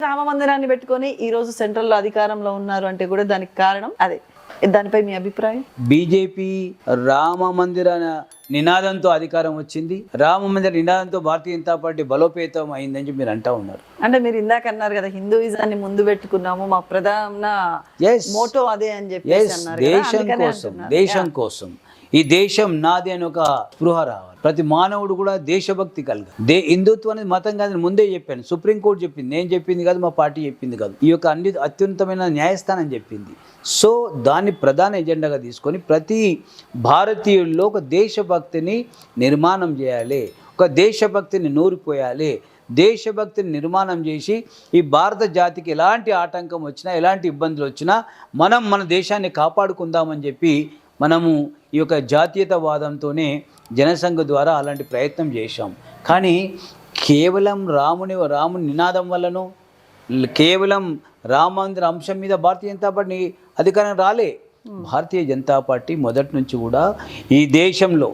రామ మందిరాన్ని పెట్టుకొని ఈ రోజు సెంట్రల్ లో అధికారంలో ఉన్నారు అంటే కూడా దానికి కారణం అదే. దానిపై మీ అభిప్రాయం? బీజేపీ రామ మందిర నినాదంతో అధికారం వచ్చింది, రామ మందిర నినాదంతో భారతీయ జనతా పార్టీ బలోపేతం అయిందని చెప్పి మీరు అంటా ఉన్నారు. అంటే మీరు ఇందాక అన్నారు కదా, హిందూయిజాన్ని ముందు పెట్టుకున్నాము, మా ప్రధాన మోటో అదే అని చెప్పేసి అన్నారు. దేశం కోసం ఈ దేశం నాది అని ఒక స్పృహ రావాలి. ప్రతి మానవుడు కూడా దేశభక్తి కలగాలి. హిందుత్వం అనేది మతం కాదని ముందే చెప్పాను. సుప్రీంకోర్టు చెప్పింది, నేను చెప్పింది కాదు, మా పార్టీ చెప్పింది కాదు. ఈ యొక్క అత్యున్నతమైన న్యాయస్థానం చెప్పింది. సో దాన్ని ప్రధాన ఎజెండాగా తీసుకొని ప్రతి భారతీయుల్లో ఒక దేశభక్తిని నిర్మాణం చేయాలి, ఒక దేశభక్తిని నూరిపోయాలి. దేశభక్తిని నిర్మాణం చేసి ఈ భారత జాతికి ఎలాంటి ఆటంకం వచ్చినా, ఎలాంటి ఇబ్బందులు వచ్చినా మనం మన దేశాన్ని కాపాడుకుందామని చెప్పి మనము ఈ యొక్క జాతీయతావాదంతోనే జనసంఘ ద్వారా అలాంటి ప్రయత్నం చేశాం. కానీ కేవలం రాముని నినాదం వల్లనో, కేవలం రామ మందిర అంశం మీద భారతీయ జనతా పార్టీ అధికారం రాలే. భారతీయ జనతా పార్టీ మొదటి నుంచి కూడా ఈ దేశంలో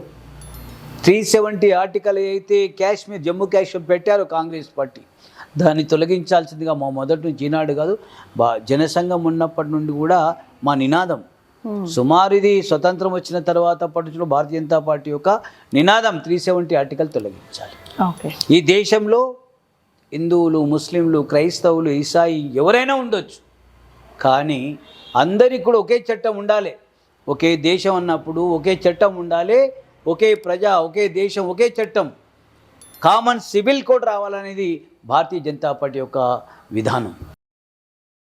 370 ఆర్టికల్ అయితే కాశ్మీర్, జమ్మూ కాశ్మీర్ పెట్టారు కాంగ్రెస్ పార్టీ, దాన్ని తొలగించాల్సిందిగా మా మొదటి నుంచి ఈనాడు కాదు, జనసంఘం ఉన్నప్పటి నుండి కూడా మా నినాదం. సుమారు ఇది స్వతంత్రం వచ్చిన తర్వాత పట్టుచులో భారతీయ జనతా పార్టీ యొక్క నినాదం 370 ఆర్టికల్ తొలగించాలి. ఈ దేశంలో హిందువులు, ముస్లింలు, క్రైస్తవులు, ఈసాయి ఎవరైనా ఉండొచ్చు, కానీ అందరికీ కూడా ఒకే చట్టం ఉండాలి. ఒకే దేశం అన్నప్పుడు ఒకే చట్టం ఉండాలి, ఒకే ప్రజ, ఒకే దేశం, ఒకే చట్టం, common civil code రావాలనేది Bharatiya Janata party యొక్క విధానం.